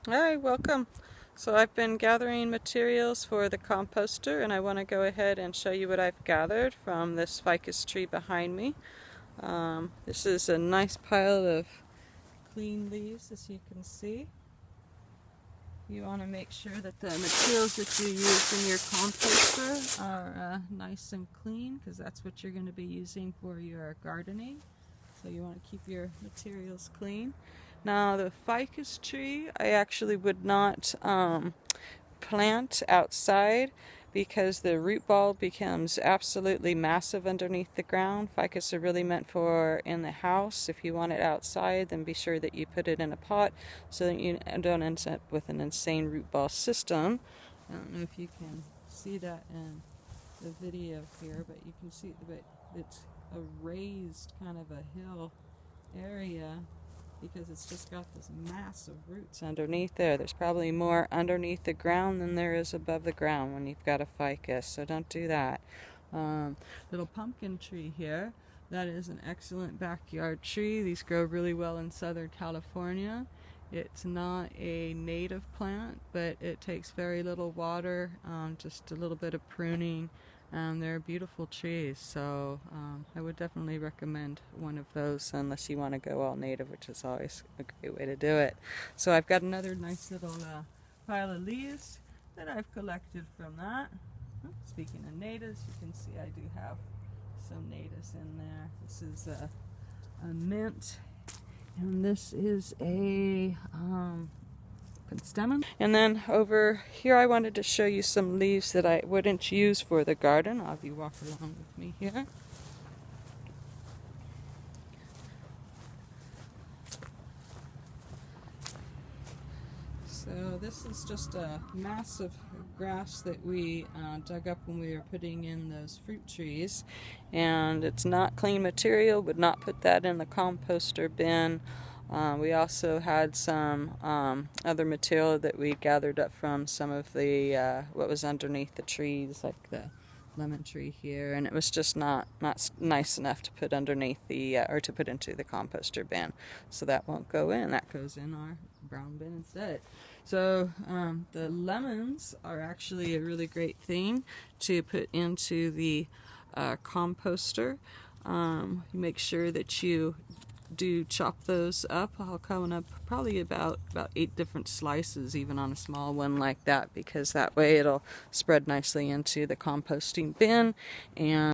Hi, welcome. So I've been gathering materials for the composter, and I want to go ahead and show you what I've gathered from this ficus tree behind me. This is a nice pile of clean leaves, as you can see. You want to make sure that the materials that you use in your composter are nice and clean, because that's what you're going to be using for your gardening. So you want to keep your materials clean. Now the ficus tree I actually would not plant outside because the root ball becomes absolutely massive underneath the ground. Ficus are really meant for in the house. If you want it outside, then be sure that you put it in a pot so that you don't end up with an insane root ball system. I don't know if you can see that in the video here, but you can see that it's a raised kind of a hill area because it's just got this massive roots underneath there. There's probably more underneath the ground than there is above the ground when you've got a ficus, so don't do that. Little pumpkin tree here. That is an excellent backyard tree. These grow really well in Southern California. It's not a native plant, but it takes very little water, just a little bit of pruning. They're beautiful trees, so I would definitely recommend one of those unless you want to go all native, which is always a great way to do it. So I've got another nice little pile of leaves that I've collected from that. Speaking of natives, you can see I do have some natives in there. This is a mint, and this is a stem. And then over here I wanted to show you some leaves that I wouldn't use for the garden. I'll have you walk along with me here. So this is just a massive grass that we dug up when we were putting in those fruit trees, and it's not clean material. Would not put that in the composter bin. We also had some other material that we gathered up from some of the what was underneath the trees, like the lemon tree here, and it was just not nice enough to put underneath the or to put into the composter bin, so that won't go in. That goes in our brown bin instead. So the lemons are actually a really great thing to put into the composter. You make sure that you do chop those up. I'll cut up probably about 8 different slices, even on a small one like that, because that way it'll spread nicely into the composting bin. And